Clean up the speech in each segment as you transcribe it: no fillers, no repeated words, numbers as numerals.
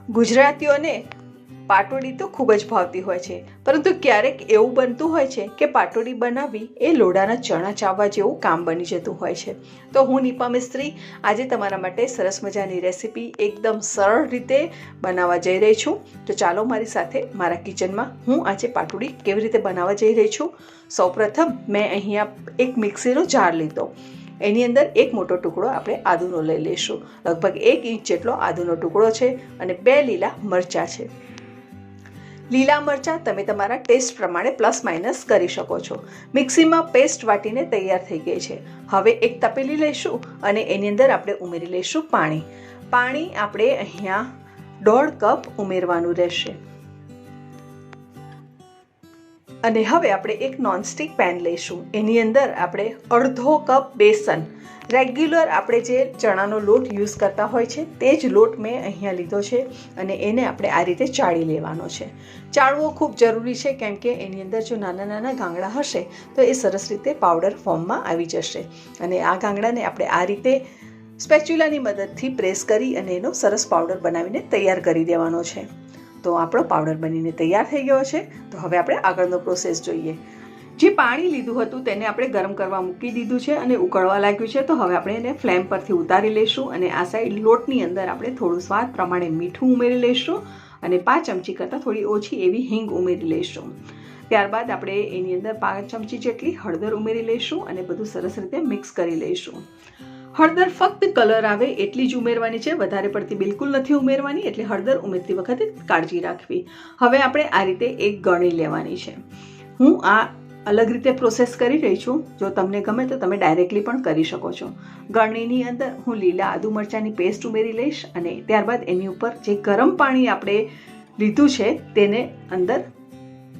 ગુજરાતીઓને પાટોડી તો ખૂબ જ ભાવતી હોય છે, પરંતુ ક્યારેક એવું બનતું હોય છે કે પાટોડી બનાવવી એ લોડાના ચણા ચાવવા જેવું કામ બની જતું હોય છે. તો હું નિપા મિસ્ત્રી આજે તમારા માટે સરસ મજાની રેસીપી એકદમ સરળ રીતે બનાવવા જઈ રહી છું. તો ચાલો મારી સાથે મારા કિચનમાં હું આજે પાટોડી કેવી રીતે બનાવવા જઈ રહી છું. સૌપ્રથમ મેં અહીંયા એક મિક્સીનો જાર લીધો. એની અંદર એક મોટો ટુકડો આપણે આદુનો લઈ લઈશું. લગભગ 1 ઇંચ જેટલો આદુનો ટુકડો છે અને 2 લીલા મરચાં છે. લીલા મરચાં તમે તમારા ટેસ્ટ પ્રમાણે પ્લસ માઇનસ કરી શકો છો. મિક્સીમાં પેસ્ટ વાટીને તૈયાર થઈ ગઈ છે. હવે એક તપેલી લઈશું અને એની અંદર આપણે ઉમેરી લઈશું પાણી. પાણી આપણે અહીંયા 1.5 કપ ઉમેરવાનું રહેશે. અને હવે આપણે એક નોનસ્ટિક પેન લઈશું. એની અંદર આપણે 1/2 કપ બેસન, રેગ્યુલર આપણે જે ચણાનો લોટ યુઝ કરતા હોય છે તે જ લોટ મેં અહીંયા લીધો છે અને એને આપણે આ રીતે ચાળી લેવાનો છે. ચાળવો ખૂબ જરૂરી છે કેમ કે એની અંદર જો નાના નાના ગાંગડા હશે તો એ સરસ રીતે પાવડર ફોર્મમાં આવી જશે. અને આ ગાંગડાને આપણે આ રીતે સ્પેચ્યુલાની મદદથી પ્રેસ કરી અને એનો સરસ પાવડર બનાવીને તૈયાર કરી દેવાનો છે. તો આપણો પાવડર બનીને તૈયાર થઈ ગયો છે. તો હવે આપણે આગળનો પ્રોસેસ જોઈએ. જે પાણી લીધું હતું તેને આપણે ગરમ કરવા મૂકી દીધું છે અને ઉકળવા લાગ્યું છે. તો હવે આપણે એને ફ્લેમ પરથી ઉતારી લઈશું અને આ સાઈડ લોટની અંદર આપણે થોડું સ્વાદ પ્રમાણે મીઠું ઉમેરી લઈશું અને 5 ચમચી કરતાં થોડી ઓછી એવી હિંગ ઉમેરી લઈશું. ત્યારબાદ આપણે એની અંદર 5 ચમચી જેટલી હળદર ઉમેરી લઈશું અને બધું સરસ રીતે મિક્સ કરી લઈશું. હળદર ફક્ત કલર આવે એટલી જ ઉમેરવાની છે, વધારે પડતી બિલકુલ નથી ઉમેરવાની, એટલે હળદર ઉમેરતી વખતે કાળજી રાખવી. હવે આપણે આ રીતે એક ગળણી લેવાની છે. હું આ અલગ રીતે પ્રોસેસ કરી રહી છું. જો તમને ગમે તો તમે ડાયરેક્ટલી પણ કરી શકો છો. ગળણીની અંદર હું લીલા આદુ મરચાંની પેસ્ટ ઉમેરી લઈશ અને ત્યારબાદ એની ઉપર જે ગરમ પાણી આપણે લીધું છે તેને અંદર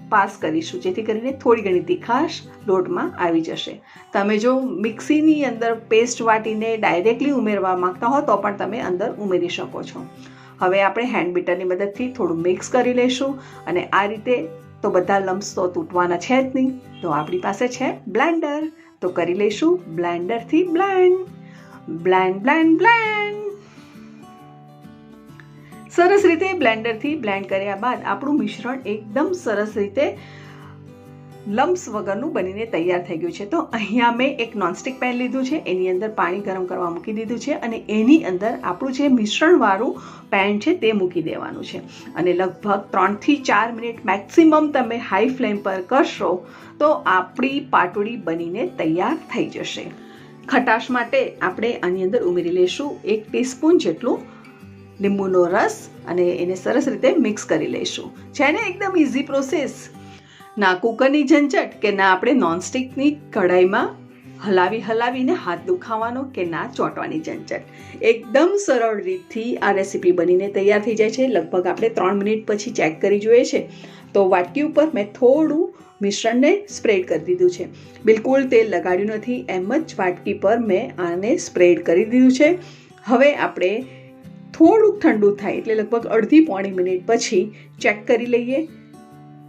પાસ કરીશું, જેથી કરીને થોડી ઘણી તીખાશ લોટમાં આવી જશે. તમે જો મિક્સીની અંદર પેસ્ટ વાટીને ડાયરેક્ટલી ઉમેરવા માંગતા હો તો પણ તમે અંદર ઉમેરી શકો છો. હવે આપણે હેન્ડ બીટરની મદદથી થોડું મિક્સ કરી લઈશું અને આ રીતે તો બધા લમ્સ તો તૂટવાના છે જ નહીં. તો આપણી પાસે છે બ્લેન્ડર, તો કરી લઈશું બ્લેન્ડરથી બ્લેન્ડ. સરસ રીતે બ્લેન્ડરથી બ્લેન્ડ કર્યા બાદ આપણું મિશ્રણ એકદમ સરસ રીતે લમ્સ વગરનું બનીને તૈયાર થઈ ગયું છે. તો અહીંયા મેં એક નોનસ્ટિક પેન લીધું છે, એની અંદર પાણી ગરમ કરવા મૂકી દીધું છે અને એની અંદર આપણું જે મિશ્રણવાળું પેન છે તે મૂકી દેવાનું છે અને લગભગ 3 થી 4 મિનિટ મેક્સિમમ તમે હાઈ ફ્લેમ પર કરશો તો આપણી પાટોડી બનીને તૈયાર થઈ જશે. ખટાશ માટે આપણે આની અંદર ઉમેરી લઈશું 1 ટીસ્પૂન જેટલું લીંબુનો રસ અને એને સરસ રીતે મિક્સ કરી લઈશું. છે ને એકદમ ઇઝી પ્રોસેસ. ના કુકરની ઝંઝટ કે ના આપણે નોનસ્ટિકની કઢાઈમાં હલાવીને હાથ દુખાવાનો કે ના ચોંટવાની ઝંઝટ. એકદમ સરળ રીતથી આ રેસીપી બનીને તૈયાર થઈ જાય છે. લગભગ આપણે 3 મિનિટ પછી ચેક કરી જોઈએ છે તો વાટકી ઉપર મેં થોડું મિશ્રણને સ્પ્રેડ કરી દીધું છે. બિલકુલ તેલ લગાડ્યું નથી, એમ જ વાટકી પર મેં આને સ્પ્રેડ કરી દીધું છે. હવે આપણે થોડુંક ઠંડુ થાય એટલે લગભગ અડધી-પોણી મિનિટ પછી ચેક કરી લઈએ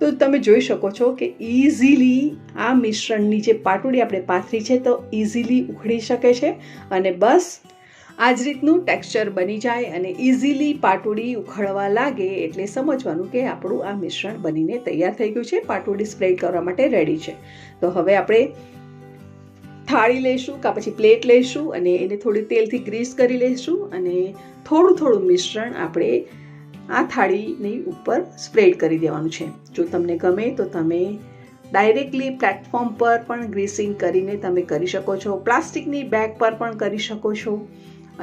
તો તમે જોઈ શકો છો કે ઇઝીલી આ મિશ્રણની જે પાટોડી આપણે પાથરી છે તો ઇઝીલી ઉખડી શકે છે અને બસ આ જ રીતનું ટેક્સચર બની જાય અને ઇઝીલી પાટોડી ઉખડવા લાગે એટલે સમજવાનું કે આપણું આ મિશ્રણ બનીને તૈયાર થઈ ગયું છે. પાટોડી સ્પ્રેડ કરવા માટે રેડી છે. તો હવે આપણે થાળી લઈશું કાં પછી પ્લેટ લઈશું અને એને થોડી તેલથી ગ્રીસ કરી લઈશું અને થોડું મિશ્રણ આપણે આ થાળીની ઉપર સ્પ્રેડ કરી દેવાનું છે. જો તમને ગમે તો તમે ડાયરેક્ટલી પ્લેટફોર્મ પર પણ ગ્રીસિંગ કરીને તમે કરી શકો છો, પ્લાસ્ટિકની બેગ પર પણ કરી શકો છો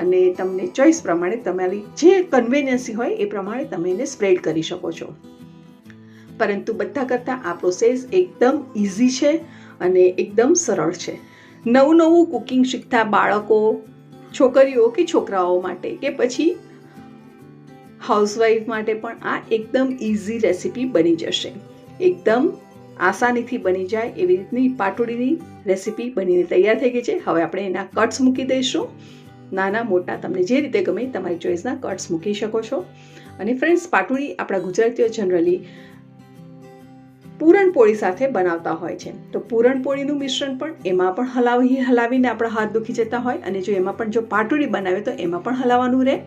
અને તમને ચોઈસ પ્રમાણે તમારી જે કન્વિનિયન્સી હોય એ પ્રમાણે તમે એને સ્પ્રેડ કરી શકો છો. પરંતુ બધા કરતાં આ પ્રોસેસ એકદમ ઇઝી છે અને એકદમ સરળ છે. નવું કુકિંગ શીખતા બાળકો, છોકરીઓ કે છોકરાઓ માટે કે પછી હાઉસવાઈફ માટે પણ આ એકદમ ઇઝી રેસીપી બની જશે. એકદમ આસાનીથી બની જાય એવી રીતની પાટોડીની રેસીપી બનીને તૈયાર થઈ ગઈ છે. હવે આપણે એના કટ્સ મૂકી દઈશું. નાના મોટા તમને જે રીતે ગમે તમારી ચોઈસના કટ્સ મૂકી શકો છો. અને ફ્રેન્ડ્સ, પાટોડી આપણા ગુજરાતીઓ જનરલી પૂરણપોળી સાથે બનાવતા હોય છે. તો પૂરણપોળીનું મિશ્રણ પણ એમાં પણ હલાવીને આપણા હાથ દુખી જતા હોય અને જો એમાં પણ જો પાટોડી બનાવે તો એમાં પણ હલાવવાનું રહે.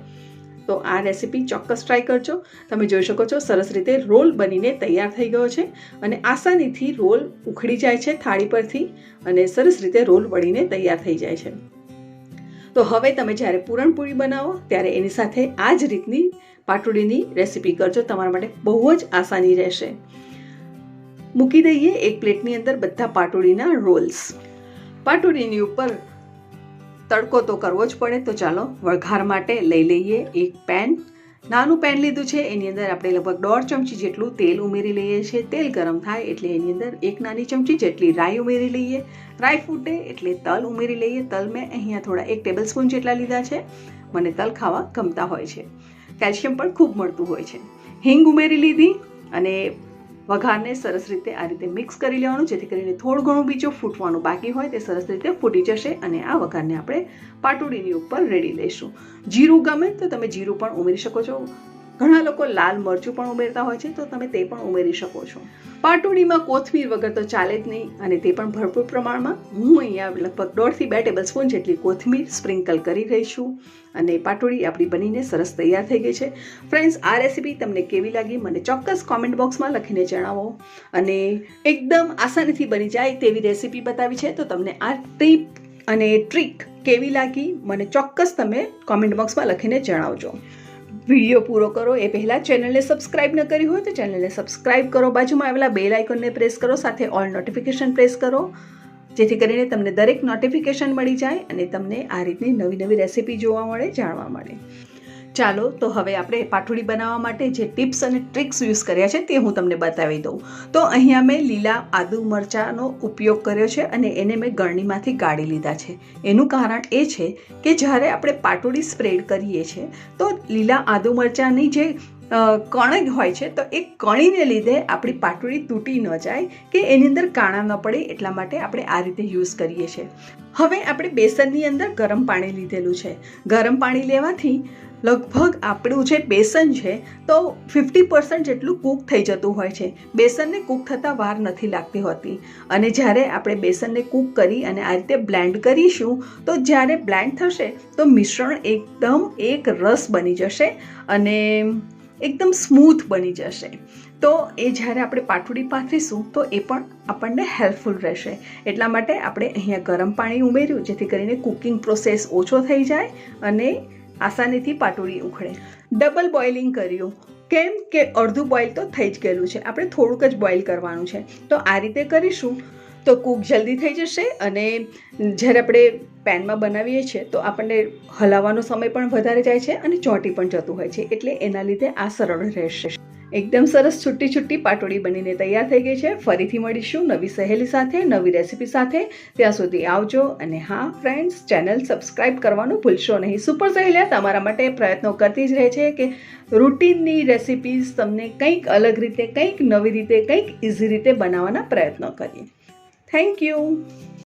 તો આ રેસીપી ચોક્કસ ટ્રાય કરજો. તમે જોઈ શકો છો સરસ રીતે રોલ બનીને તૈયાર થઈ ગયો છે અને આસાનીથી રોલ ઉખડી જાય છે થાળી પરથી અને સરસ રીતે રોલ વળીને તૈયાર થઈ જાય છે. તો હવે તમે જ્યારે પૂરણપૂરી બનાવો ત્યારે એની સાથે આ જ રીતની પાટોડીની રેસીપી કરજો. તમારા માટે બહુ જ આસાની રહેશે. મૂકી દઈએ એક પ્લેટની અંદર બધા પાટોડીના રોલ્સ. પાટોડીની ઉપર તડકો તો કરવો જ પડે, તો ચાલો વઘાર માટે લઈ લઈએ એક પેન. નાનું પેન લીધું છે, એની અંદર આપણે લગભગ 1.5 ચમચી જેટલું તેલ ઉમેરી લઈએ છીએ. તેલ ગરમ થાય એટલે એની અંદર 1 નાની ચમચી જેટલી રાઈ ઉમેરી લઈએ. રાઈ ફૂટે એટલે તલ ઉમેરી લઈએ. તલ મેં અહીંયા થોડા 1 ટેબલ સ્પૂન જેટલા લીધા છે. મને તલ ખાવા ગમતા હોય છે, કેલ્શિયમ પણ ખૂબ મળતું હોય છે. હિંગ ઉમેરી લીધી અને વઘારને સરસ રીતે આ રીતે મિક્સ કરી લેવાનું, જેથી કરીને થોડું ઘણું બીજું ફૂટવાનું બાકી હોય તે સરસ રીતે ફૂટી જશે અને આ વઘારને આપણે પાટોડીની ઉપર રેડી લઈશું. જીરું ગમે તો તમે જીરું પણ ઉમેરી શકો છો. ઘણા લોકો લાલ મરચું પણ ઉમેરતા હોય છે, તો તમે તે પણ ઉમેરી શકો છો. પાટોડીમાં કોથમીર વગર તો ચાલે જ નહીં, અને તે પણ ભરપૂર પ્રમાણમાં. હું અહીંયા લગભગ 1.5 થી 2 ટેબલ સ્પૂન જેટલી કોથમીર સ્પ્રિંકલ કરી રહી છું અને પાટોડી આપણી બનીને સરસ તૈયાર થઈ ગઈ છે. ફ્રેન્ડ્સ, આ રેસીપી તમને કેવી લાગી મને ચોક્કસ કોમેન્ટ બોક્સમાં લખીને જણાવો. અને એકદમ આસાનીથી બની જાય તેવી રેસીપી બતાવી છે, તો તમને આ ટીપ અને ટ્રીક કેવી લાગી મને ચોક્કસ તમે કોમેન્ટ બોક્સમાં લખીને જણાવજો. વિડીયો પૂરો કરો એ પહેલાં ચેનલને સબસ્ક્રાઇબ ન કરી હોય તો ચેનલને સબસ્ક્રાઇબ કરો. બાજુમાં આવેલા બેલ આઇકોનને પ્રેસ કરો, સાથે ઓલ નોટિફિકેશન પ્રેસ કરો, જેથી કરીને તમને દરેક નોટિફિકેશન મળી જાય અને તમને આ રીતની નવી નવી રેસીપી જોવા મળે, જાણવા મળે. ચાલો તો હવે આપણે પાટોડી બનાવવા માટે જે ટિપ્સ અને ટ્રિક્સ યુઝ કર્યા છે તે હું તમને બતાવી દઉં. તો અહીંયા મેં લીલા આદુ મરચાંનો ઉપયોગ કર્યો છે અને એને મેં ગળણીમાંથી ગાળી લીધા છે. એનું કારણ એ છે કે જ્યારે આપણે પાટોડી સ્પ્રેડ કરીએ છીએ તો લીલા આદુ મરચાંની જે કણ હોય છે, તો એ કણીને લીધે આપણી પાટોડી તૂટી ન જાય કે એની અંદર કાણા ન પડે, એટલા માટે આપણે આ રીતે યુઝ કરીએ છીએ. હવે આપણે બેસનની અંદર ગરમ પાણી લીધેલું છે. ગરમ પાણી લેવાથી લગભગ આપણું જે બેસન છે તો 50% જેટલું કૂક થઈ જતું હોય છે. બેસનને કૂક થતાં વાર નથી લાગતી હોતી. અને જ્યારે આપણે બેસનને કૂક કરી અને આ રીતે બ્લેન્ડ કરીશું તો જ્યારે બ્લેન્ડ થશે તો મિશ્રણ એકદમ એક રસ બની જશે અને એકદમ સ્મૂથ બની જશે. તો એ જ્યારે આપણે પાટોડી પાથરીશું તો એ પણ આપણને હેલ્પફુલ રહેશે. એટલા માટે આપણે અહીંયા ગરમ પાણી ઉમેર્યું, જેથી કરીને કુકિંગ પ્રોસેસ ઓછો થઈ જાય અને આસાનીથી પાટોડી ઉખડે. ડબલ બોઇલિંગ કર્યું, કેમ કે અડધું બોઇલ તો થઈ જ ગયેલું છે, આપણે થોડુંક જ બોઇલ કરવાનું છે. તો આ રીતે કરીશું તો કૂક જલ્દી થઈ જશે અને જ્યારે આપણે પેનમાં બનાવીએ છીએ તો આપણને હલાવવાનો સમય પણ વધારે જાય છે અને ચોંટી પણ જતું હોય છે, એટલે એના લીધે આ સરળ રહેશે. એકદમ સરસ છૂટી છૂટી પાટોડી બનીને તૈયાર થઈ ગઈ છે. ફરીથી મળીશું નવી સહેલી સાથે, નવી રેસીપી સાથે. ત્યાં સુધી આવજો. અને હા ફ્રેન્ડ્સ, ચેનલ સબસ્ક્રાઇબ કરવાનું ભૂલશો નહીં. સુપર સહેલિયા તમારા માટે પ્રયત્નો કરતી જ રહે છે કે રૂટીનની રેસીપીઝ તમને કંઈક અલગ રીતે, કંઈક નવી રીતે, કંઈક ઇઝી રીતે બનાવવાના પ્રયત્નો કરીએ. Thank you.